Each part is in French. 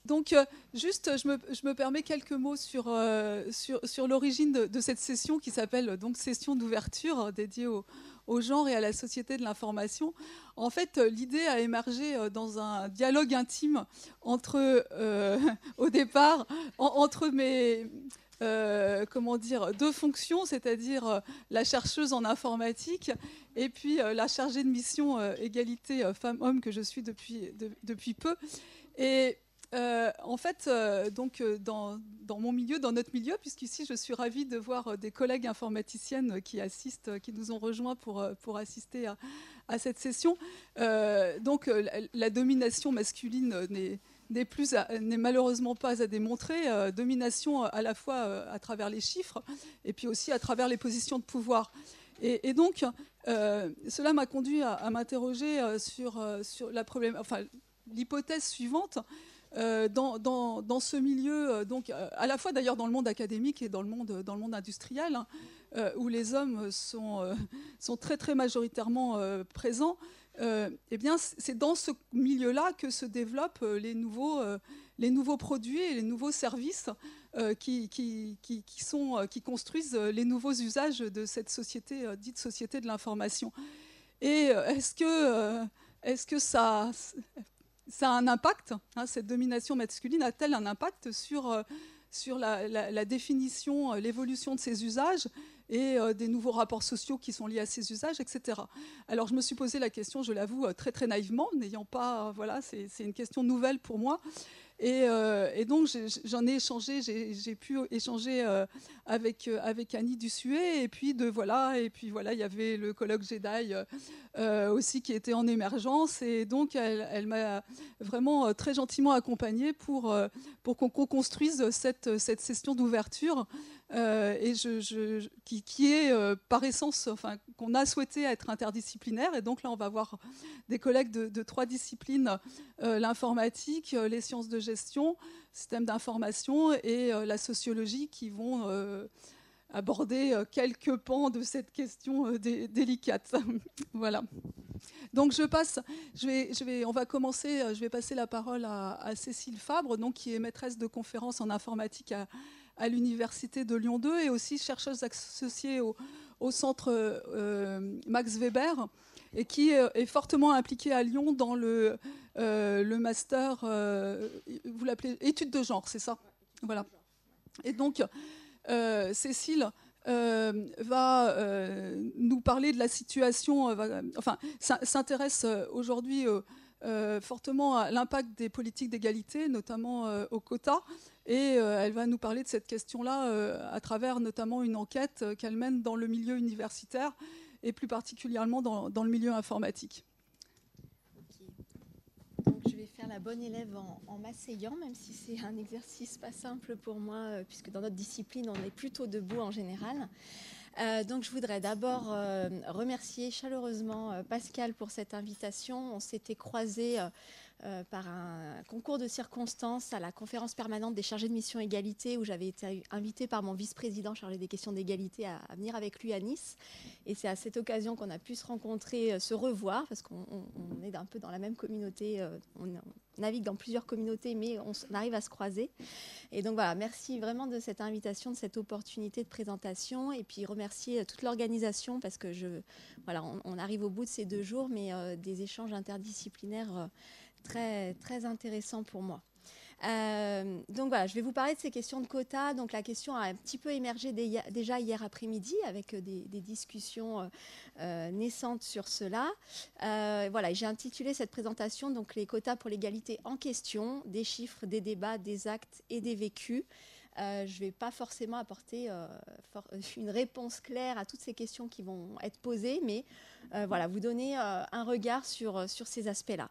Donc, juste, je me permets quelques mots sur l'origine de cette session qui s'appelle donc session d'ouverture dédiée au genre et à la société de l'information. En fait, l'idée a émergé dans un dialogue intime entre, au départ, entre mes comment dire, deux fonctions, c'est-à-dire la chercheuse en informatique et puis la chargée de mission égalité femmes-hommes que je suis depuis peu. Et en fait, donc dans mon milieu, dans notre milieu, puisqu'ici je suis ravie de voir des collègues informaticiennes qui assistent, qui nous ont rejoints pour assister à cette session. Donc la domination masculine n'est malheureusement pas à démontrer. Domination à la fois à travers les chiffres et puis aussi à travers les positions de pouvoir. Et donc, cela m'a conduit à m'interroger sur la enfin, l'hypothèse suivante. Dans ce milieu, donc à la fois d'ailleurs dans le monde académique et dans le monde industriel, hein, où les hommes sont très très majoritairement présents, eh bien c'est dans ce milieu-là que se développent les nouveaux produits et les nouveaux services qui construisent les nouveaux usages de cette société dite société de l'information. Et est-ce que ça a un impact, hein, cette domination masculine a-t-elle un impact sur la définition, l'évolution de ces usages et des nouveaux rapports sociaux qui sont liés à ces usages, etc. Alors je me suis posé la question, je l'avoue, très très naïvement, n'ayant pas, voilà, c'est une question nouvelle pour moi. Et donc j'en ai échangé, j'ai pu échanger avec Annie Dussuet, et puis voilà, il y avait le colloque Jedi aussi qui était en émergence, et donc elle m'a vraiment très gentiment accompagnée pour qu'on construise cette session d'ouverture et qui est par essence, enfin, qu'on a souhaité être interdisciplinaire. Et donc là, on va voir des collègues de trois disciplines, l'informatique, les sciences de gestion, système d'information et la sociologie, qui vont aborder quelques pans de cette question délicate. Voilà. Donc on va commencer. Je vais passer la parole à Cécile Fabre, donc, qui est maîtresse de conférences en informatique à l'université de Lyon 2 et aussi chercheuse associée au centre Max Weber, et qui est fortement impliquée à Lyon dans le master, vous l'appelez études de genre, c'est ça? Voilà. Et donc, Cécile va nous parler de la situation, s'intéresse aujourd'hui fortement à l'impact des politiques d'égalité, notamment aux quotas, et elle va nous parler de cette question-là à travers notamment une enquête qu'elle mène dans le milieu universitaire et plus particulièrement dans le milieu informatique. Donc, je vais faire la bonne élève en m'asseyant, même si c'est un exercice pas simple pour moi, puisque dans notre discipline, on est plutôt debout en général. Donc, je voudrais d'abord remercier chaleureusement Pascal pour cette invitation. On s'était croisés par un concours de circonstances à la conférence permanente des chargés de mission égalité, où j'avais été invitée par mon vice-président chargé des questions d'égalité à venir avec lui à Nice. Et c'est à cette occasion qu'on a pu se rencontrer, se revoir, parce qu'on est un peu dans la même communauté, on navigue dans plusieurs communautés, mais on arrive à se croiser. Et donc voilà, merci vraiment de cette invitation, de cette opportunité de présentation, et puis remercier toute l'organisation, parce que on arrive au bout de ces 2 jours, mais des échanges interdisciplinaires très, très intéressants pour moi. Donc voilà, je vais vous parler de ces questions de quotas. Donc la question a un petit peu émergé déjà hier après-midi, avec des discussions naissantes sur cela. Voilà, j'ai intitulé cette présentation donc les quotas pour l'égalité en question, des chiffres, des débats, des actes et des vécus. Je ne vais pas forcément apporter une réponse claire à toutes ces questions qui vont être posées, mais voilà, vous donner un regard sur ces aspects-là.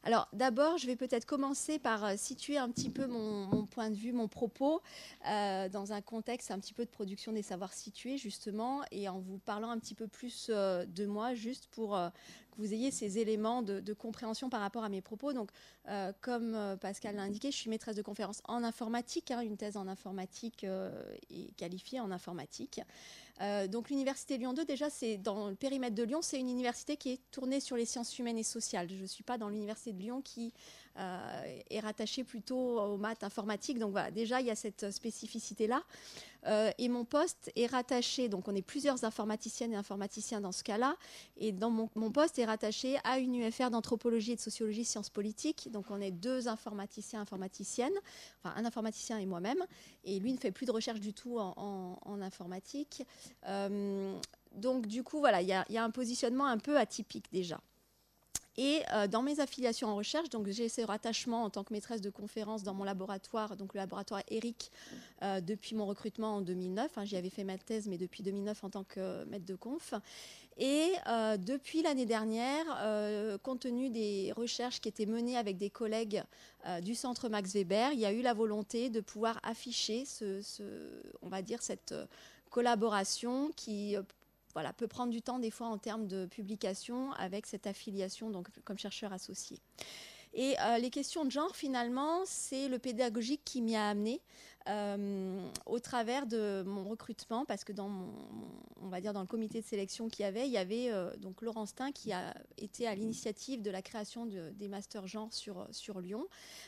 Alors d'abord, je vais peut-être commencer par situer un petit peu mon point de vue, mon propos, dans un contexte un petit peu de production des savoirs situés, justement, et en vous parlant un petit peu plus de moi, juste pour que vous ayez ces éléments de compréhension par rapport à mes propos. Donc, comme Pascal l'a indiqué, je suis maîtresse de conférences en informatique, une thèse en informatique et qualifiée en informatique. Donc l'université Lyon 2, déjà, c'est dans le périmètre de Lyon, c'est une université qui est tournée sur les sciences humaines et sociales. Je ne suis pas dans l'université de Lyon qui est rattaché plutôt aux maths informatiques. Donc voilà, déjà, il y a cette spécificité-là. Et mon poste est rattaché, donc on est plusieurs informaticiennes et informaticiens dans ce cas-là, et dans mon poste est rattaché à une UFR d'anthropologie et de sociologie sciences politiques, donc on est 2 informaticiens, informaticiennes, enfin un informaticien et moi-même, et lui ne fait plus de recherche du tout en informatique. Donc du coup, voilà, il y a un positionnement un peu atypique déjà. Et dans mes affiliations en recherche, donc j'ai ce rattachement en tant que maîtresse de conférence dans mon laboratoire, donc le laboratoire ERIC, depuis mon recrutement en 2009. Hein, j'y avais fait ma thèse, mais depuis 2009 en tant que maître de conf. Et depuis l'année dernière, compte tenu des recherches qui étaient menées avec des collègues du centre Max Weber, il y a eu la volonté de pouvoir afficher on va dire cette collaboration qui voilà, peut prendre du temps des fois en termes de publication avec cette affiliation donc, comme chercheur associé. Et les questions de genre, finalement, c'est le pédagogique qui m'y a amené au travers de mon recrutement, parce que on va dire dans le comité de sélection qu'il y avait donc Laurent Stein qui a été à l'initiative de la création des masters genre sur Lyon,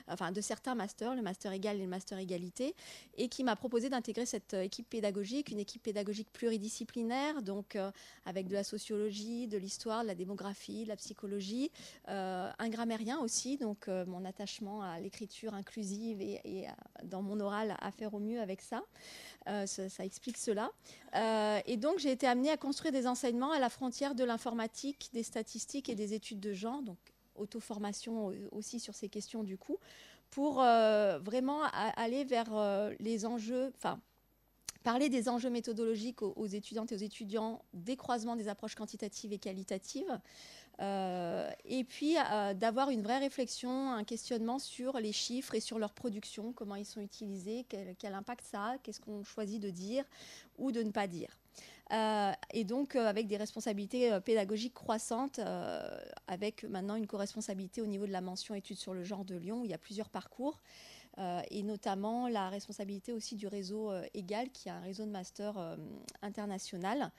enfin de certains masters, le master égal et le master égalité, et qui m'a proposé d'intégrer cette équipe pédagogique, une équipe pédagogique pluridisciplinaire, donc avec de la sociologie, de l'histoire, de la démographie, de la psychologie, un grammairien aussi, donc mon attachement à l'écriture inclusive et dans mon oral à faire au mieux avec ça. Ça explique cela. Et donc, j'ai été amenée à construire des enseignements à la frontière de l'informatique, des statistiques et des études de genre, donc auto-formation aussi sur ces questions du coup, pour vraiment aller vers les enjeux, enfin, parler des enjeux méthodologiques aux étudiantes et aux étudiants, des croisements des approches quantitatives et qualitatives, et puis d'avoir une vraie réflexion, un questionnement sur les chiffres et sur leur production, comment ils sont utilisés, quel impact ça a, qu'est-ce qu'on choisit de dire ou de ne pas dire. Et donc avec des responsabilités pédagogiques croissantes, avec maintenant une co-responsabilité au niveau de la mention études sur le genre de Lyon, où il y a plusieurs parcours. Et notamment la responsabilité aussi du réseau EGAL, qui est un réseau de master international.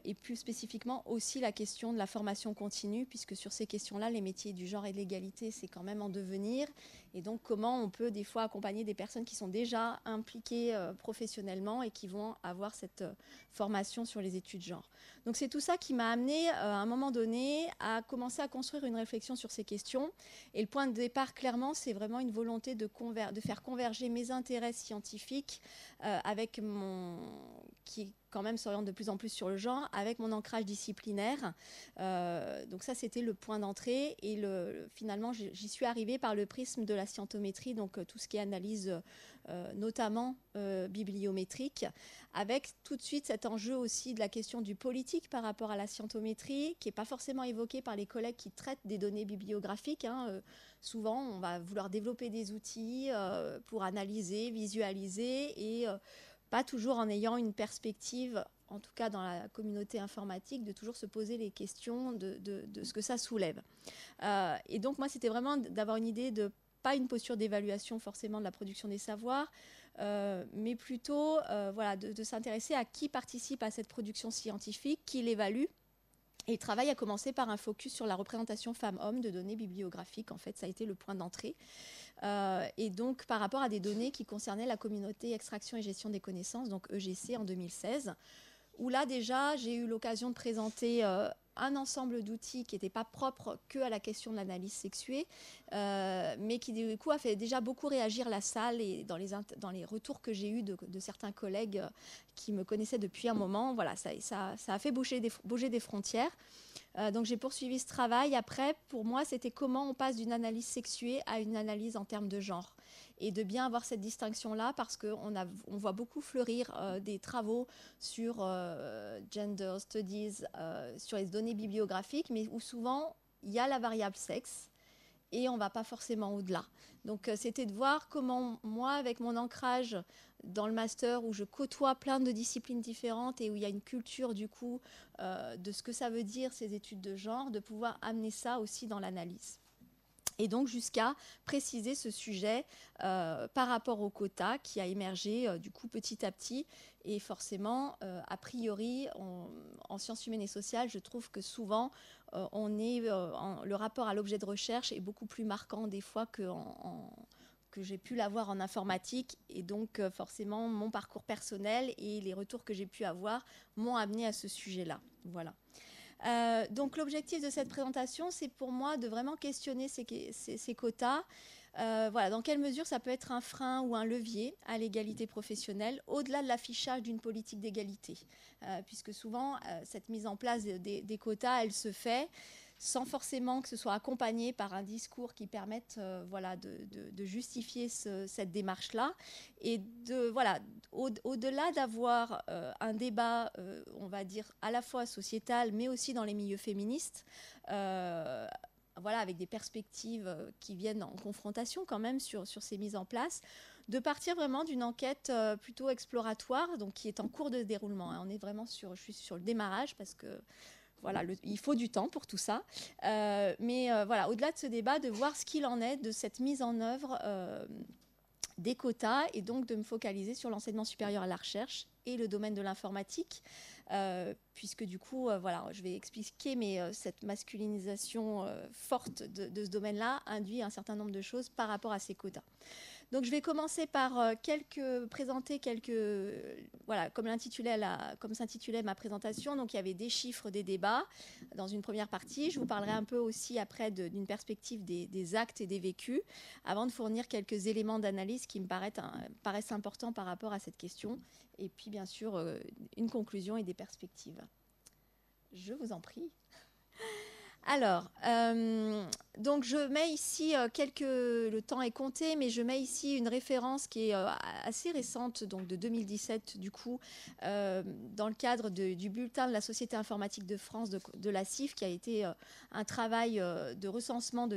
Et plus spécifiquement aussi la question de la formation continue, puisque sur ces questions-là, les métiers du genre et de l'égalité, c'est quand même en devenir. Et donc, comment on peut des fois accompagner des personnes qui sont déjà impliquées professionnellement et qui vont avoir cette formation sur les études genre. Donc, c'est tout ça qui m'a amené à un moment donné à commencer à construire une réflexion sur ces questions. Et le point de départ, clairement, c'est vraiment une volonté de faire converger mes intérêts scientifiques avec qui quand même s'oriente de plus en plus sur le genre, avec mon ancrage disciplinaire. Donc ça, c'était le point d'entrée. Et finalement, j'y suis arrivée par le prisme de la scientométrie, donc tout ce qui est analyse notamment bibliométrique, avec tout de suite cet enjeu aussi de la question du politique par rapport à la scientométrie, qui n'est pas forcément évoqué par les collègues qui traitent des données bibliographiques. Souvent, on va vouloir développer des outils pour analyser, visualiser et pas toujours en ayant une perspective, en tout cas dans la communauté informatique, de toujours se poser les questions de ce que ça soulève. Et donc, moi, c'était vraiment d'avoir une idée de, pas une posture d'évaluation forcément de la production des savoirs, mais plutôt voilà, de s'intéresser à qui participe à cette production scientifique, qui l'évalue. Et le travail a commencé par un focus sur la représentation femmes-hommes de données bibliographiques. En fait, ça a été le point d'entrée. Et donc, par rapport à des données qui concernaient la communauté extraction et gestion des connaissances, donc EGC en 2016, où là, déjà, j'ai eu l'occasion de présenter un ensemble d'outils qui n'étaient pas propres que à la question de l'analyse sexuée, mais qui, du coup, a fait déjà beaucoup réagir la salle et dans les retours que j'ai eus de certains collègues qui me connaissaient depuis un moment. Voilà, ça a fait bouger des frontières. Donc j'ai poursuivi ce travail. Après, pour moi, c'était comment on passe d'une analyse sexuée à une analyse en termes de genre. Et de bien avoir cette distinction-là, parce qu'on voit beaucoup fleurir des travaux sur gender studies, sur les données bibliographiques, mais où souvent, il y a la variable sexe et on ne va pas forcément au-delà. Donc c'était de voir comment moi, avec mon ancrage dans le master où je côtoie plein de disciplines différentes et où il y a une culture du coup de ce que ça veut dire ces études de genre, de pouvoir amener ça aussi dans l'analyse. Et donc jusqu'à préciser ce sujet par rapport au quota qui a émergé du coup petit à petit. Et forcément, a priori, en sciences humaines et sociales, je trouve que souvent, le rapport à l'objet de recherche est beaucoup plus marquant des fois que j'ai pu l'avoir en informatique. Et donc forcément, mon parcours personnel et les retours que j'ai pu avoir m'ont amené à ce sujet-là. Voilà. Donc l'objectif de cette présentation, c'est pour moi de vraiment questionner ces quotas. Voilà, dans quelle mesure ça peut être un frein ou un levier à l'égalité professionnelle, au-delà de l'affichage d'une politique d'égalité. Puisque souvent, cette mise en place des quotas, elle se fait sans forcément que ce soit accompagné par un discours qui permette voilà, de justifier cette démarche-là. Et voilà, au-delà d'avoir un débat, on va dire, à la fois sociétal, mais aussi dans les milieux féministes, voilà, avec des perspectives qui viennent en confrontation quand même sur ces mises en place, de partir vraiment d'une enquête plutôt exploratoire, donc qui est en cours de déroulement. On est vraiment je suis sur le démarrage parce que voilà, il faut du temps pour tout ça. Mais voilà, au-delà de ce débat, de voir ce qu'il en est de cette mise en œuvre des quotas et donc de me focaliser sur l'enseignement supérieur à la recherche et le domaine de l'informatique, puisque du coup, voilà, je vais expliquer, mais cette masculinisation forte de ce domaine-là induit un certain nombre de choses par rapport à ces quotas. Donc je vais commencer par présenter quelques, voilà, comme s'intitulait ma présentation. Donc il y avait des chiffres, des débats dans une première partie. Je vous parlerai un peu aussi après d'une perspective des actes et des vécus, avant de fournir quelques éléments d'analyse qui me paraissent importants par rapport à cette question. Et puis bien sûr une conclusion et des perspectives. Je vous en prie. Alors, donc je mets ici le temps est compté, mais je mets ici une référence qui est assez récente, donc de 2017 du coup, dans le cadre du bulletin de la Société informatique de France, de la CIF, qui a été un travail de recensement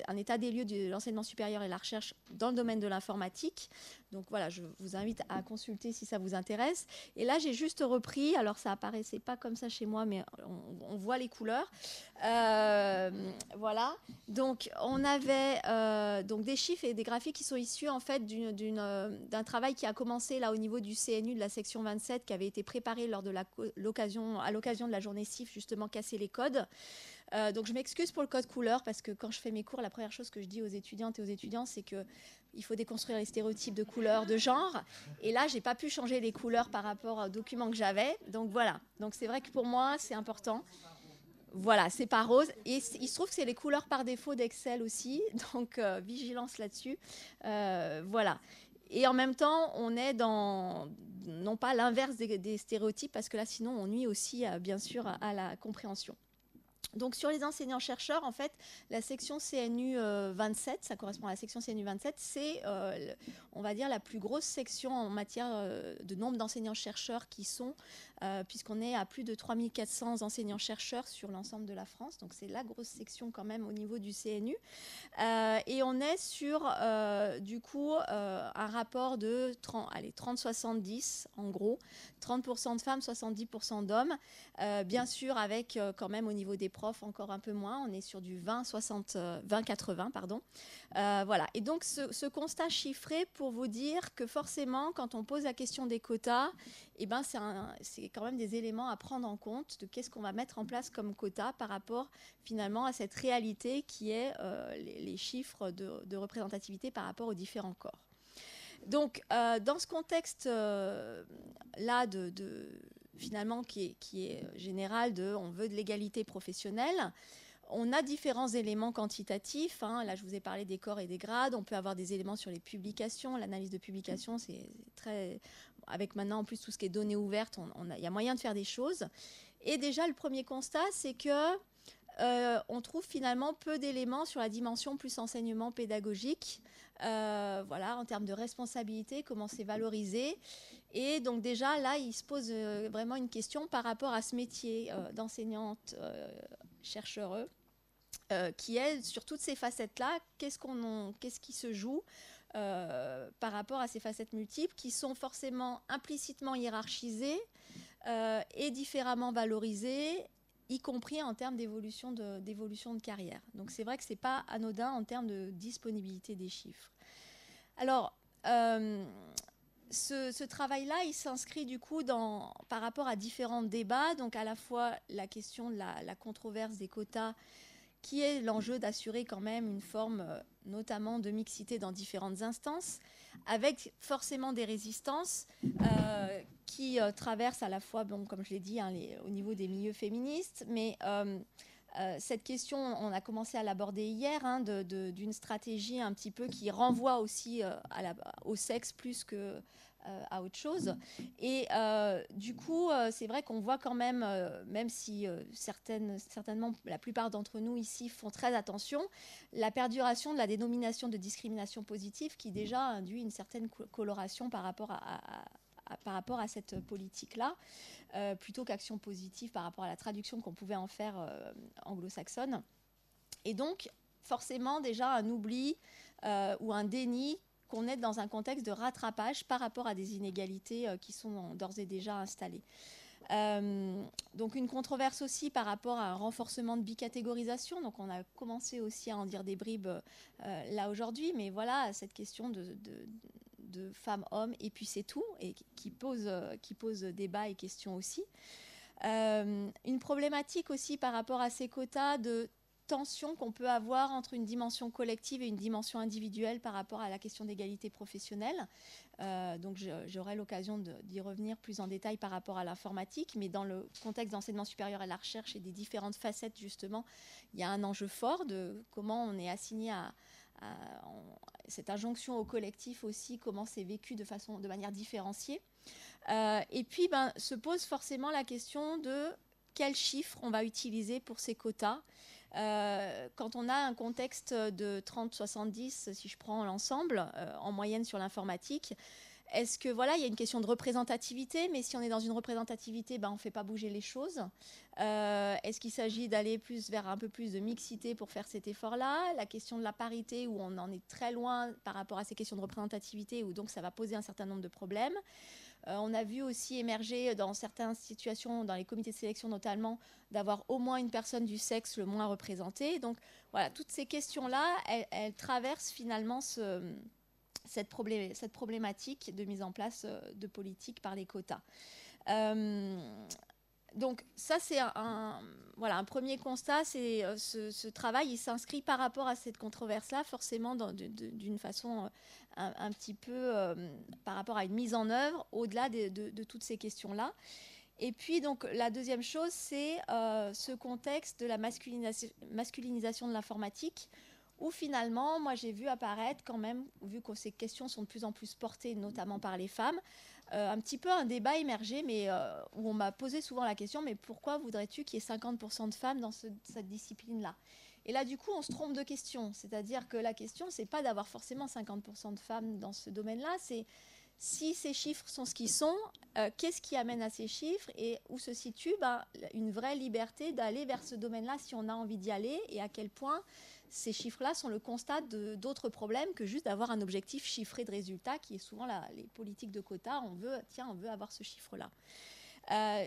un état des lieux de l'enseignement supérieur et la recherche dans le domaine de l'informatique. Donc voilà, je vous invite à consulter si ça vous intéresse. Et là, j'ai juste repris, alors ça apparaissait pas comme ça chez moi, mais on voit les couleurs. Voilà, donc on avait donc des chiffres et des graphiques qui sont issus en fait d'un travail qui a commencé là au niveau du CNU de la section 27, qui avait été préparé à l'occasion de la journée CIF, justement casser les codes. Donc je m'excuse pour le code couleur, parce que quand je fais mes cours, la première chose que je dis aux étudiantes et aux étudiants, c'est qu'il faut déconstruire les stéréotypes de couleur, de genre. Et là, j'ai pas pu changer les couleurs par rapport aux documents que j'avais. Donc voilà, donc c'est vrai que pour moi, c'est important. Voilà, c'est pas rose. Et il se trouve que c'est les couleurs par défaut d'Excel aussi, donc vigilance là-dessus. Voilà. Et en même temps, on est dans, non pas l'inverse des stéréotypes, parce que là, sinon, on nuit aussi, bien sûr, à la compréhension. Donc sur les enseignants-chercheurs, en fait, la section CNU 27, ça correspond à la section CNU 27, c'est, on va dire, la plus grosse section en matière de nombre d'enseignants-chercheurs qui sont, puisqu'on est à plus de 3400 enseignants-chercheurs sur l'ensemble de la France. Donc c'est la grosse section quand même au niveau du CNU. Et on est sur, du coup, un rapport de 30-70, en gros. 30% de femmes, 70% d'hommes. Bien sûr, avec quand même au niveau des profs encore un peu moins. On est sur du 20-80, pardon. Voilà. Et donc, ce constat chiffré pour vous dire que forcément, quand on pose la question des quotas, eh ben, c'est quand même des éléments à prendre en compte de qu'est-ce qu'on va mettre en place comme quota par rapport finalement à cette réalité qui est les chiffres de représentativité par rapport aux différents corps. Donc, dans ce contexte-là, finalement, qui est général, on veut de l'égalité professionnelle, on a différents éléments quantitatifs. Là, je vous ai parlé des corps et des grades. On peut avoir des éléments sur les publications. L'analyse de publications, c'est très... Avec maintenant, en plus, tout ce qui est données ouvertes, il y a moyen de faire des choses. Et déjà, le premier constat, c'est que on trouve finalement peu d'éléments sur la dimension plus enseignement pédagogique, voilà, en termes de responsabilité, comment c'est valorisé. Et donc déjà, là, il se pose vraiment une question par rapport à ce métier d'enseignante chercheure, qui est sur toutes ces facettes-là, qu'est-ce qui se joue par rapport à ces facettes multiples qui sont forcément implicitement hiérarchisées et différemment valorisées, y compris en termes d'évolution de carrière. Donc c'est vrai que ce n'est pas anodin en termes de disponibilité des chiffres. Alors, ce travail-là, il s'inscrit du coup par rapport à différents débats, donc à la fois la question de la controverse des quotas, qui est l'enjeu d'assurer quand même une forme notamment de mixité dans différentes instances, avec forcément des résistances qui traversent à la fois, bon, comme je l'ai dit, au niveau des milieux féministes, mais cette question, on a commencé à l'aborder hier, d'une stratégie un petit peu qui renvoie aussi au sexe plus que à autre chose. Et du coup, c'est vrai qu'on voit quand même, même si certainement la plupart d'entre nous ici font très attention, la perduration de la dénomination de discrimination positive qui déjà induit une certaine coloration par rapport à cette politique-là, plutôt qu'action positive par rapport à la traduction qu'on pouvait en faire anglo-saxonne. Et donc, forcément, déjà un oubli ou un déni qu'on est dans un contexte de rattrapage par rapport à des inégalités qui sont d'ores et déjà installées. Donc une controverse aussi par rapport à un renforcement de bicatégorisation. Donc on a commencé aussi à en dire des bribes là aujourd'hui, mais voilà, cette question de femmes-hommes, et puis c'est tout, et qui pose débat et questions aussi. Une problématique aussi par rapport à ces quotas de tension qu'on peut avoir entre une dimension collective et une dimension individuelle par rapport à la question d'égalité professionnelle. Donc j'aurai l'occasion d'y revenir plus en détail par rapport à l'informatique, mais dans le contexte d'enseignement supérieur à la recherche et des différentes facettes, justement, il y a un enjeu fort de comment on est assigné à cette injonction au collectif aussi, comment c'est vécu de manière différenciée. Et puis se pose forcément la question de quels chiffres on va utiliser pour ces quotas. Quand on a un contexte de 30-70, si je prends l'ensemble, en moyenne sur l'informatique, est-ce que voilà, il y a une question de représentativité, mais si on est dans une représentativité, on ne fait pas bouger les choses. Est-ce qu'il s'agit d'aller plus vers un peu plus de mixité pour faire cet effort-là? La question de la parité, où on en est très loin par rapport à ces questions de représentativité, où donc ça va poser un certain nombre de problèmes. On a vu aussi émerger dans certaines situations, dans les comités de sélection notamment, d'avoir au moins une personne du sexe le moins représentée. Donc voilà, toutes ces questions-là, elles traversent finalement cette problématique de mise en place de politique par les quotas. Donc ça, c'est un premier constat. C'est ce travail, il s'inscrit par rapport à cette controverse-là, forcément d'une façon un petit peu par rapport à une mise en œuvre au-delà de toutes ces questions-là. Et puis donc la deuxième chose, c'est ce contexte de la masculinisation de l'informatique, où finalement, moi j'ai vu apparaître quand même, vu que ces questions sont de plus en plus portées, notamment par les femmes, un petit peu un débat émergé, mais où on m'a posé souvent la question, mais pourquoi voudrais-tu qu'il y ait 50% de femmes dans cette discipline-là? Et là, du coup, on se trompe de question. C'est-à-dire que la question, c'est pas d'avoir forcément 50% de femmes dans ce domaine-là, c'est si ces chiffres sont ce qu'ils sont, qu'est-ce qui amène à ces chiffres et où se situe une vraie liberté d'aller vers ce domaine-là si on a envie d'y aller, et à quel point ces chiffres-là sont le constat d'autres problèmes que juste d'avoir un objectif chiffré de résultat, qui est souvent les politiques de quotas. On veut avoir ce chiffre-là.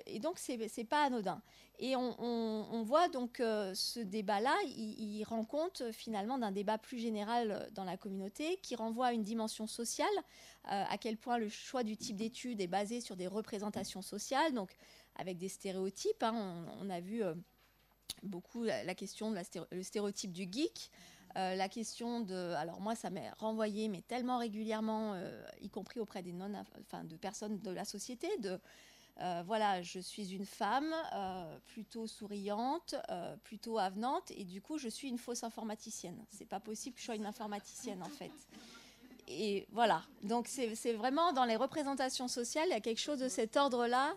Et donc, c'est pas anodin. Et on voit donc ce débat-là, il rend compte finalement d'un débat plus général dans la communauté, qui renvoie à une dimension sociale, à quel point le choix du type d'études est basé sur des représentations sociales, donc avec des stéréotypes. On a vu beaucoup la question le stéréotype du geek, la question alors moi ça m'est renvoyé mais tellement régulièrement, y compris auprès de personnes de la société, voilà, je suis une femme plutôt souriante, plutôt avenante, et du coup je suis une fausse informaticienne. C'est pas possible que je sois une informaticienne en fait. Et voilà, donc c'est vraiment dans les représentations sociales, il y a quelque chose de cet ordre-là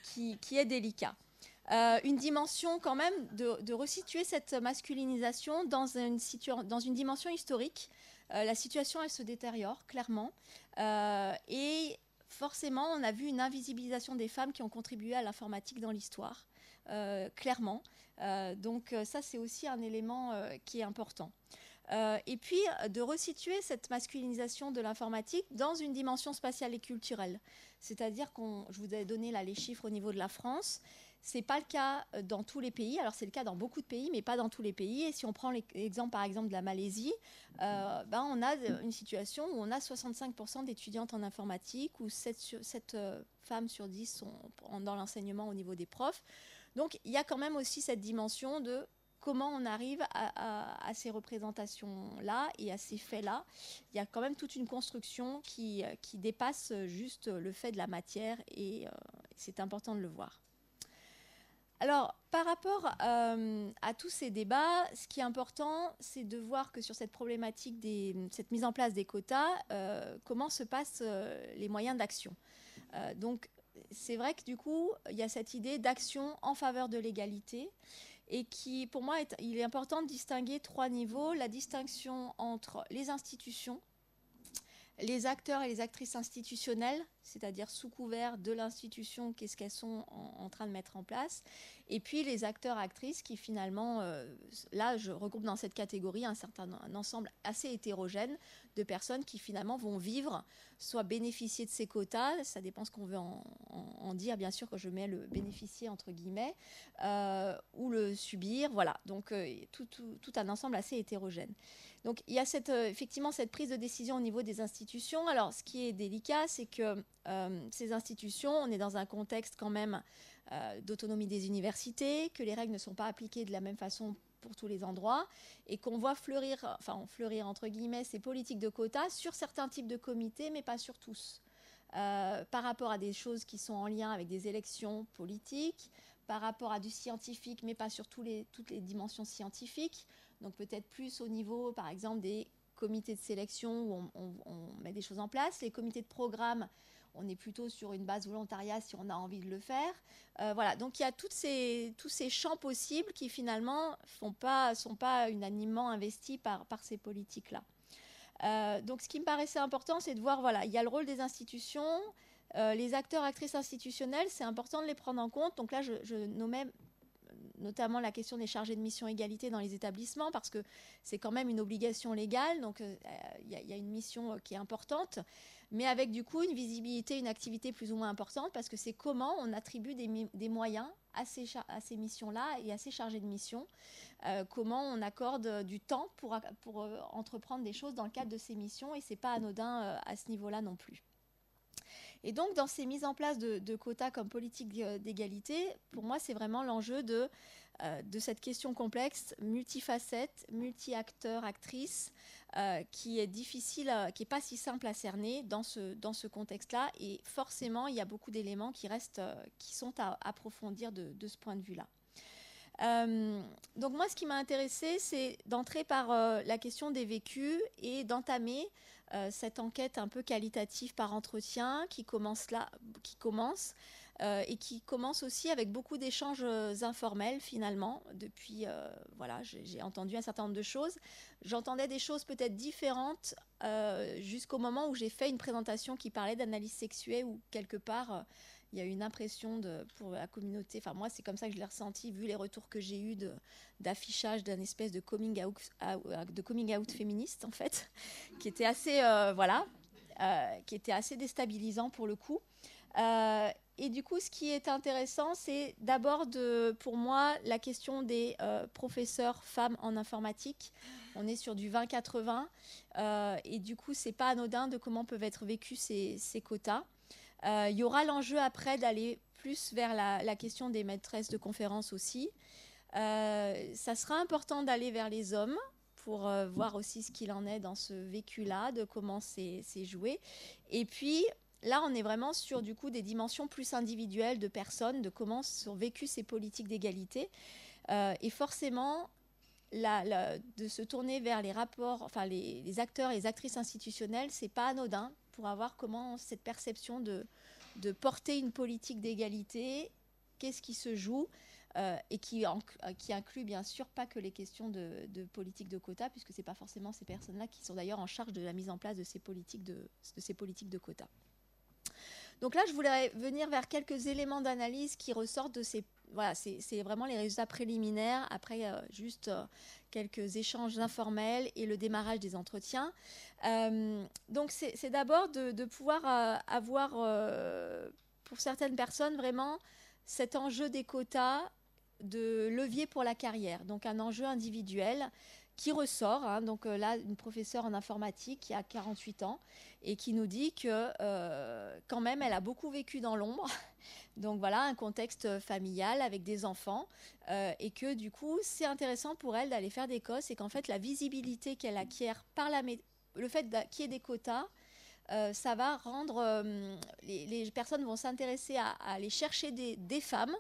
qui est délicat. Une dimension quand même de resituer cette masculinisation dans une dimension historique. La situation, elle se détériore clairement. Et forcément, on a vu une invisibilisation des femmes qui ont contribué à l'informatique dans l'histoire, clairement. Donc ça, c'est aussi un élément qui est important. Et puis, de resituer cette masculinisation de l'informatique dans une dimension spatiale et culturelle. C'est-à-dire je vous ai donné là les chiffres au niveau de la France. Ce n'est pas le cas dans tous les pays. Alors, c'est le cas dans beaucoup de pays, mais pas dans tous les pays. Et si on prend l'exemple, par exemple, de la Malaisie, on a une situation où on a 65% d'étudiantes en informatique, où 7 femmes sur 10 sont dans l'enseignement au niveau des profs. Donc, il y a quand même aussi cette dimension de comment on arrive à ces représentations-là et à ces faits-là. Il y a quand même toute une construction qui dépasse juste le fait de la matière, et c'est important de le voir. Alors, par rapport à tous ces débats, ce qui est important, c'est de voir que sur cette problématique, cette mise en place des quotas, comment se passent les moyens d'action. Donc, c'est vrai que du coup, il y a cette idée d'action en faveur de l'égalité, et qui, pour moi, il est important de distinguer 3 niveaux. La distinction entre les institutions, les acteurs et les actrices institutionnelles, c'est-à-dire sous couvert de l'institution, qu'est-ce qu'elles sont en train de mettre en place, et puis les acteurs-actrices qui finalement, là je regroupe dans cette catégorie un ensemble assez hétérogène de personnes qui finalement vont vivre, soit bénéficier de ces quotas, ça dépend ce qu'on veut en dire, bien sûr que je mets le bénéficier entre guillemets, ou le subir, voilà, donc tout un ensemble assez hétérogène. Donc il y a effectivement cette prise de décision au niveau des institutions. Alors ce qui est délicat, c'est que ces institutions, on est dans un contexte quand même d'autonomie des universités, que les règles ne sont pas appliquées de la même façon pour tous les endroits, et qu'on voit fleurir entre guillemets ces politiques de quotas sur certains types de comités, mais pas sur tous. Par rapport à des choses qui sont en lien avec des élections politiques, par rapport à du scientifique, mais pas sur toutes les dimensions scientifiques. Donc peut-être plus au niveau, par exemple, des comités de sélection où on met des choses en place. Les comités de programme, on est plutôt sur une base volontariat si on a envie de le faire. Voilà, donc il y a tous ces champs possibles qui finalement sont pas unanimement investis par ces politiques-là. Donc ce qui me paraissait important, c'est de voir, voilà, il y a le rôle des institutions, les acteurs, actrices institutionnelles, c'est important de les prendre en compte. Donc là, je nommais notamment la question des chargés de mission égalité dans les établissements, parce que c'est quand même une obligation légale, donc il y a une mission qui est importante, mais avec du coup une visibilité, une activité plus ou moins importante, parce que c'est comment on attribue des moyens à ces missions-là et à ces chargés de mission, comment on accorde du temps pour entreprendre des choses dans le cadre de ces missions, et c'est pas anodin à ce niveau-là non plus. Et donc, dans ces mises en place de quotas comme politique d'égalité, pour moi, c'est vraiment l'enjeu de cette question complexe, multifacette, multi-acteurs, actrices, qui est difficile, qui n'est pas si simple à cerner dans ce contexte-là. Et forcément, il y a beaucoup d'éléments qui sont à approfondir de ce point de vue-là. Donc moi, ce qui m'a intéressée, c'est d'entrer par la question des vécus et d'entamer cette enquête un peu qualitative par entretien qui commence et qui commence aussi avec beaucoup d'échanges informels finalement. Depuis, voilà, j'ai entendu un certain nombre de choses. J'entendais des choses peut-être différentes jusqu'au moment où j'ai fait une présentation qui parlait d'analyse sexuée, où quelque part il y a une impression pour la communauté, enfin moi c'est comme ça que je l'ai ressenti vu les retours que j'ai eus d'affichage d'un espèce de coming out féministe en fait, qui était assez, qui était assez déstabilisant pour le coup. Et du coup, ce qui est intéressant, c'est d'abord pour moi la question des professeurs femmes en informatique. On est sur du 20-80 et du coup, c'est pas anodin de comment peuvent être vécus ces quotas. Il y aura l'enjeu après d'aller plus vers la question des maîtresses de conférences aussi. Ça sera important d'aller vers les hommes pour voir aussi ce qu'il en est dans ce vécu-là, de comment c'est joué. Et puis, là, on est vraiment sur du coup des dimensions plus individuelles de personnes, de comment sont vécues ces politiques d'égalité. Et forcément, de se tourner vers les rapports, enfin les acteurs et les actrices institutionnelles, c'est pas anodin pour avoir comment cette perception de porter une politique d'égalité, qu'est-ce qui se joue, et qui inclut bien sûr pas que les questions de politique de quotas, puisque c'est pas forcément ces personnes-là qui sont d'ailleurs en charge de la mise en place de ces politiques de quotas. Donc là, je voulais venir vers quelques éléments d'analyse qui ressortent de ces... Voilà, c'est vraiment les résultats préliminaires, après juste quelques échanges informels et le démarrage des entretiens. Donc c'est d'abord de pouvoir avoir, pour certaines personnes, vraiment cet enjeu des quotas de levier pour la carrière, donc un enjeu individuel qui ressort. Hein, donc là, une professeure en informatique qui a 48 ans et qui nous dit que quand même, elle a beaucoup vécu dans l'ombre. Donc voilà, un contexte familial avec des enfants et que du coup, c'est intéressant pour elle d'aller faire des COS et qu'en fait, la visibilité qu'elle acquiert par le fait qu'il y ait des quotas, ça va rendre... les personnes vont s'intéresser à aller chercher des femmes,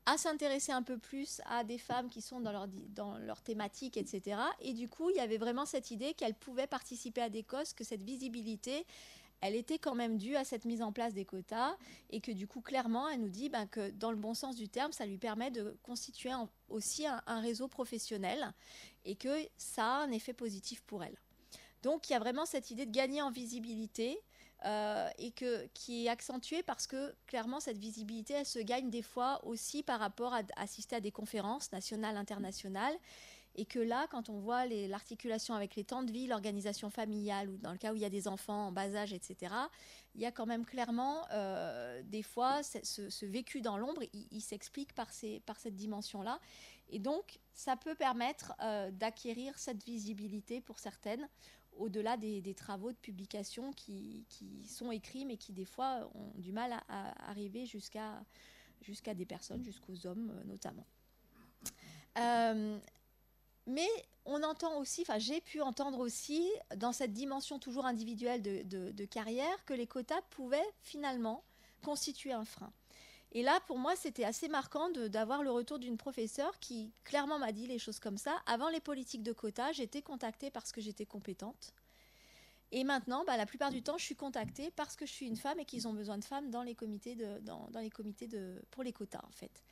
à s'intéresser un peu plus à des femmes qui sont dans leur thématique, etc. Et du coup, il y avait vraiment cette idée qu'elles pouvaient participer à des causes, que cette visibilité, elle était quand même due à cette mise en place des quotas et que du coup, clairement, elle nous dit que dans le bon sens du terme, ça lui permet de constituer aussi un réseau professionnel et que ça a un effet positif pour elle. Donc, il y a vraiment cette idée de gagner en visibilité et qui est accentuée parce que, clairement, cette visibilité, elle se gagne des fois aussi par rapport à assister à des conférences nationales, internationales. Et que là, quand on voit l'articulation avec les temps de vie, l'organisation familiale, ou dans le cas où il y a des enfants en bas âge, etc., il y a quand même clairement, des fois, ce vécu dans l'ombre, il s'explique par cette dimension-là. Et donc, ça peut permettre d'acquérir cette visibilité pour certaines, au-delà des travaux de publication qui sont écrits, mais qui, des fois, ont du mal à arriver jusqu'à des personnes, jusqu'aux hommes notamment. Mais on entend aussi, j'ai pu entendre aussi, dans cette dimension toujours individuelle de carrière, que les quotas pouvaient finalement constituer un frein. Et là, pour moi, c'était assez marquant d'avoir le retour d'une professeure qui clairement m'a dit les choses comme ça. Avant les politiques de quotas, j'étais contactée parce que j'étais compétente. Et maintenant, la plupart du temps, je suis contactée parce que je suis une femme et qu'ils ont besoin de femmes dans les comités pour les quotas, en fait.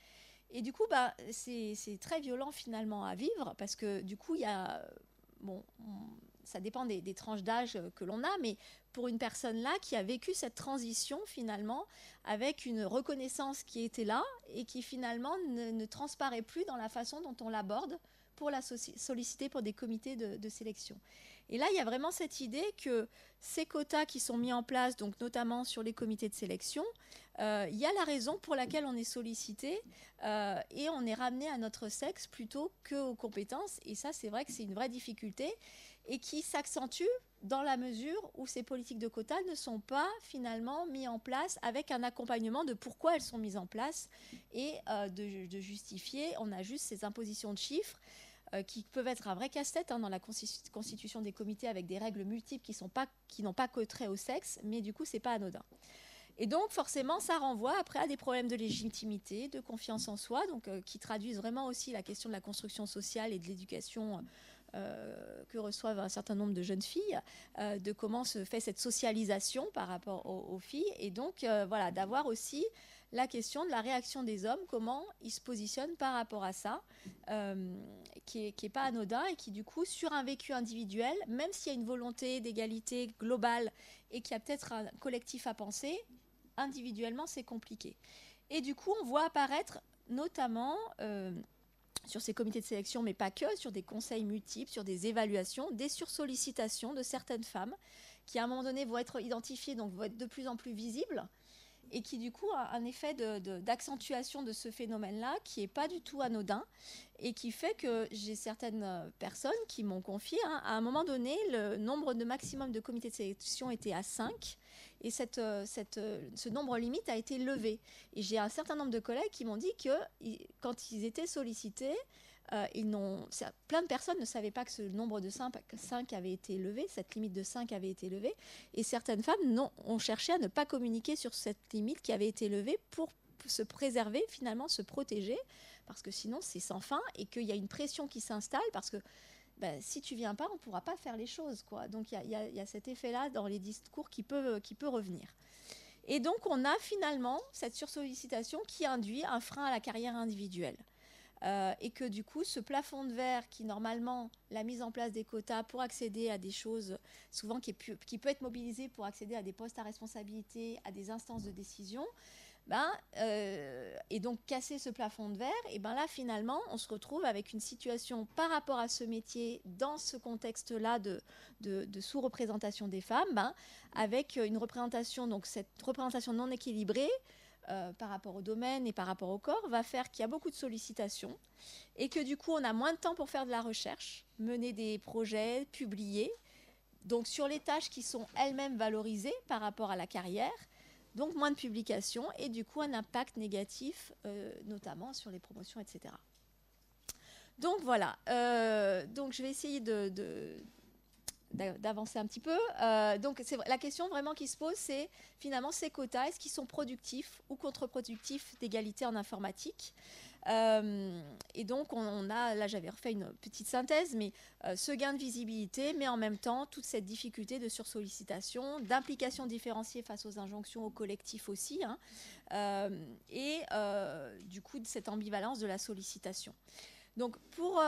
Et du coup, c'est très violent finalement à vivre parce que du coup, il y a... ça dépend des tranches d'âge que l'on a, mais pour une personne là qui a vécu cette transition finalement avec une reconnaissance qui était là et qui finalement ne transparaît plus dans la façon dont on l'aborde pour la solliciter pour des comités de sélection. Et là, il y a vraiment cette idée que ces quotas qui sont mis en place, donc notamment sur les comités de sélection, il y a la raison pour laquelle on est sollicité et on est ramené à notre sexe plutôt qu'aux compétences. Et ça, c'est vrai que c'est une vraie difficulté et qui s'accentue dans la mesure où ces politiques de quotas ne sont pas finalement mises en place avec un accompagnement de pourquoi elles sont mises en place et de justifier. On a juste ces impositions de chiffres qui peuvent être un vrai casse-tête dans la constitution des comités avec des règles multiples qui n'ont pas que trait au sexe, mais du coup, c'est pas anodin. Et donc, forcément, ça renvoie après à des problèmes de légitimité, de confiance en soi, donc, qui traduisent vraiment aussi la question de la construction sociale et de l'éducation que reçoivent un certain nombre de jeunes filles, de comment se fait cette socialisation par rapport aux filles. Et donc, d'avoir aussi la question de la réaction des hommes, comment ils se positionnent par rapport à ça, qui est pas anodin et qui, du coup, sur un vécu individuel, même s'il y a une volonté d'égalité globale et qu'il y a peut-être un collectif à penser, individuellement, c'est compliqué. Et du coup, on voit apparaître notamment sur ces comités de sélection, mais pas que, sur des conseils multiples, sur des évaluations, des sursollicitations de certaines femmes qui, à un moment donné, vont être identifiées, donc vont être de plus en plus visibles, et qui, du coup, a un effet d'accentuation de ce phénomène-là qui n'est pas du tout anodin, et qui fait que j'ai certaines personnes qui m'ont confié, à un moment donné, le nombre de maximum de comités de sélection était à 5, et ce nombre limite a été levé. Et j'ai un certain nombre de collègues qui m'ont dit que quand ils étaient sollicités, plein de personnes ne savaient pas que ce nombre de 5 avait été levé, cette limite de 5 avait été levée, et certaines femmes ont cherché à ne pas communiquer sur cette limite qui avait été levée pour se préserver, finalement se protéger, parce que sinon c'est sans fin, et qu'il y a une pression qui s'installe, parce que si tu viens pas, on ne pourra pas faire les choses, quoi. Donc il y a cet effet-là dans les discours qui peut revenir. Et donc on a finalement cette sursollicitation qui induit un frein à la carrière individuelle. Et que du coup, ce plafond de verre qui, normalement, la mise en place des quotas pour accéder à des choses, souvent qui peut être mobilisé pour accéder à des postes à responsabilité, à des instances de décision, et donc casser ce plafond de verre, et là, finalement, on se retrouve avec une situation par rapport à ce métier, dans ce contexte-là de sous-représentation des femmes, avec une représentation, donc cette représentation non équilibrée, par rapport au domaine et par rapport au corps va faire qu'il y a beaucoup de sollicitations et que du coup on a moins de temps pour faire de la recherche, mener des projets, publier, donc sur les tâches qui sont elles-mêmes valorisées par rapport à la carrière, donc moins de publications et du coup un impact négatif, notamment sur les promotions, etc. Donc voilà, donc je vais essayer d'avancer un petit peu. Donc la question vraiment qui se pose, c'est finalement ces quotas, est-ce qu'ils sont productifs ou contre-productifs d'égalité en informatique? Et donc on a, là j'avais refait une petite synthèse, mais ce gain de visibilité, mais en même temps toute cette difficulté de sursollicitation, d'implication différenciée face aux injonctions au collectif aussi, hein, et du coup de cette ambivalence de la sollicitation. Donc pour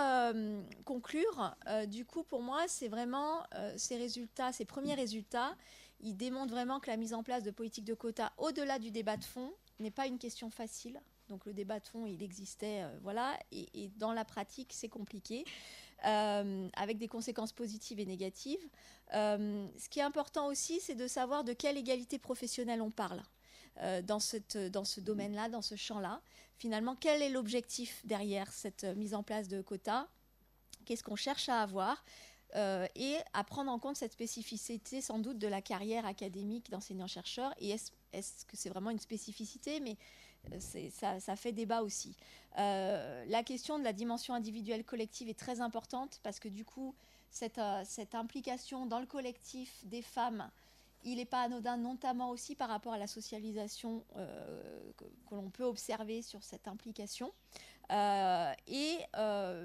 conclure, du coup pour moi c'est vraiment ces résultats, ces premiers résultats, ils démontrent vraiment que la mise en place de politiques de quotas au-delà du débat de fond n'est pas une question facile. Donc le débat de fond il existait, voilà, et dans la pratique c'est compliqué, avec des conséquences positives et négatives. Ce qui est important aussi c'est de savoir de quelle égalité professionnelle on parle. Dans ce domaine-là, dans ce champ-là. Finalement, quel est l'objectif derrière cette mise en place de quotas? Qu'est-ce qu'on cherche à avoir? Et à prendre en compte cette spécificité sans doute de la carrière académique d'enseignant-chercheur. Et est-ce que c'est vraiment une spécificité? Mais ça fait débat aussi. La question de la dimension individuelle collective est très importante parce que du coup, cette implication dans le collectif des femmes, il n'est pas anodin, notamment aussi par rapport à la socialisation que l'on peut observer sur cette implication. Et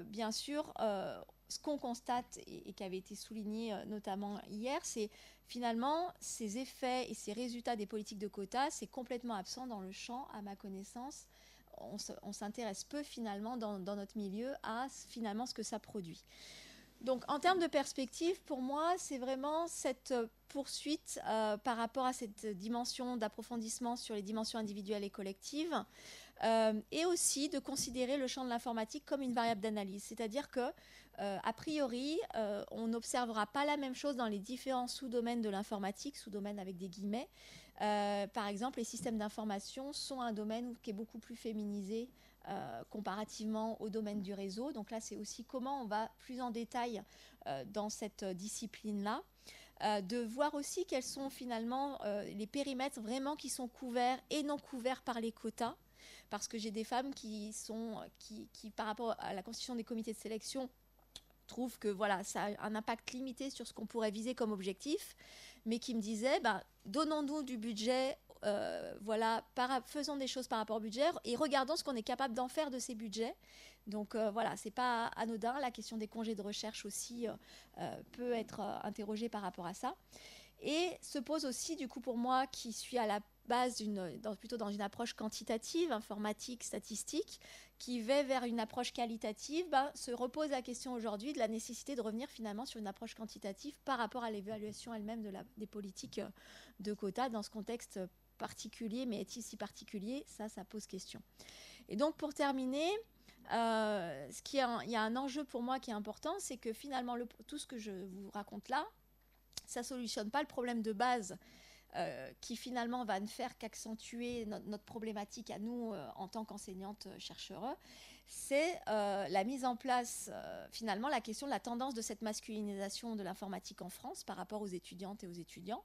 bien sûr, ce qu'on constate et qui avait été souligné notamment hier, c'est finalement ces effets et ces résultats des politiques de quotas, c'est complètement absent dans le champ, à ma connaissance. On s'intéresse peu finalement dans notre milieu à finalement ce que ça produit. Donc, en termes de perspective, pour moi, c'est vraiment cette poursuite par rapport à cette dimension d'approfondissement sur les dimensions individuelles et collectives, et aussi de considérer le champ de l'informatique comme une variable d'analyse. C'est-à-dire que, a priori, on n'observera pas la même chose dans les différents sous-domaines de l'informatique, sous-domaines avec des guillemets. Par exemple, les systèmes d'information sont un domaine qui est beaucoup plus féminisé comparativement au domaine du réseau. Donc là, c'est aussi comment on va plus en détail dans cette discipline-là. De voir aussi quels sont finalement les périmètres vraiment qui sont couverts et non couverts par les quotas. Parce que j'ai des femmes qui, par rapport à la constitution des comités de sélection, trouvent que voilà, ça a un impact limité sur ce qu'on pourrait viser comme objectif, mais qui me disaient, donnons-nous du budget, voilà, faisons des choses par rapport au budget et regardons ce qu'on est capable d'en faire de ces budgets. Donc voilà, c'est pas anodin. La question des congés de recherche aussi peut être interrogée par rapport à ça. Et se pose aussi, du coup, pour moi, qui suis à la base plutôt dans une approche quantitative, informatique, statistique, qui va vers une approche qualitative, se repose la question aujourd'hui de la nécessité de revenir finalement sur une approche quantitative par rapport à l'évaluation elle-même des politiques de quotas dans ce contexte particulier, mais est-il si particulier? Ça pose question. Et donc, pour terminer, il y a un enjeu pour moi qui est important, c'est que finalement, tout ce que je vous raconte là, ça ne solutionne pas le problème de base qui finalement va ne faire qu'accentuer notre problématique à nous en tant qu'enseignantes-chercheurs. C'est la mise en place, finalement, la question de la tendance de cette masculinisation de l'informatique en France par rapport aux étudiantes et aux étudiants.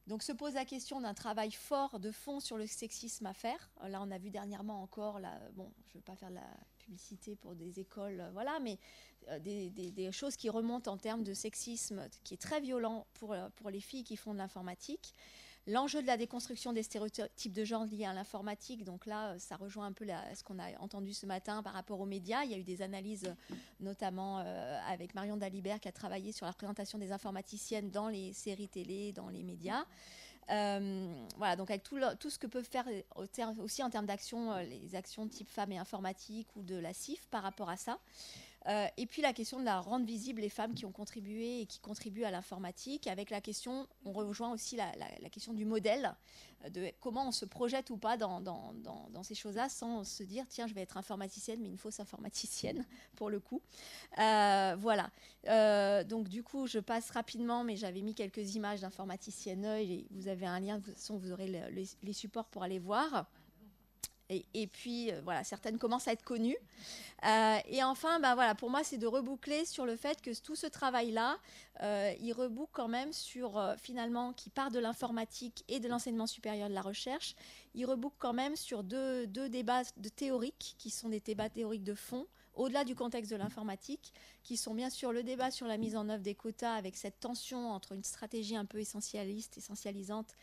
Donc se pose la question d'un travail fort de fond sur le sexisme à faire. Là, on a vu dernièrement encore, je ne veux pas faire de la publicité pour des écoles, voilà, mais des choses qui remontent en termes de sexisme qui est très violent pour les filles qui font de l'informatique. L'enjeu de la déconstruction des stéréotypes de genre liés à l'informatique, donc là, ça rejoint un peu ce qu'on a entendu ce matin par rapport aux médias. Il y a eu des analyses, notamment avec Marion Dalibert, qui a travaillé sur la représentation des informaticiennes dans les séries télé, dans les médias. Voilà, donc avec tout ce que peuvent faire aussi en termes d'action, les actions type femmes et informatique ou de la CIF par rapport à ça. Et puis la question de la rendre visible les femmes qui ont contribué et qui contribuent à l'informatique, avec la question, on rejoint aussi la question du modèle, de comment on se projette ou pas dans ces choses-là, sans se dire, tiens, je vais être informaticienne, mais une fausse informaticienne, pour le coup. Voilà. Donc du coup, je passe rapidement, mais j'avais mis quelques images d'informaticienne et vous avez un lien, de toute façon, vous aurez les supports pour aller voir. Et puis, voilà, certaines commencent à être connues. Et enfin, voilà, pour moi, c'est de reboucler sur le fait que tout ce travail-là, il reboucle quand même sur, finalement, qui part de l'informatique et de l'enseignement supérieur de la recherche, il reboucle quand même sur deux débats théoriques, qui sont des débats théoriques de fond, au-delà du contexte de l'informatique, qui sont bien sûr le débat sur la mise en œuvre des quotas, avec cette tension entre une stratégie un peu essentialisante,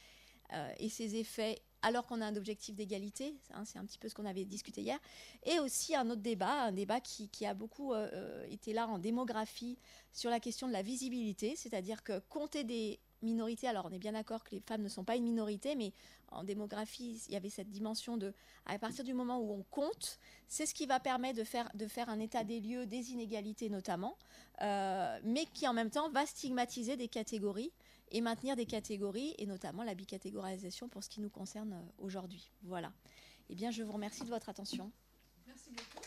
et ses effets, alors qu'on a un objectif d'égalité, hein, c'est un petit peu ce qu'on avait discuté hier, et aussi un autre débat, qui a beaucoup été là en démographie, sur la question de la visibilité, c'est-à-dire que compter des minorités, alors on est bien d'accord que les femmes ne sont pas une minorité, mais en démographie, il y avait cette dimension de, à partir du moment où on compte, c'est ce qui va permettre de faire un état des lieux des inégalités notamment, mais qui en même temps va stigmatiser des catégories, et maintenir des catégories, et notamment la bicatégorisation pour ce qui nous concerne aujourd'hui. Voilà. Eh bien, je vous remercie de votre attention. Merci beaucoup.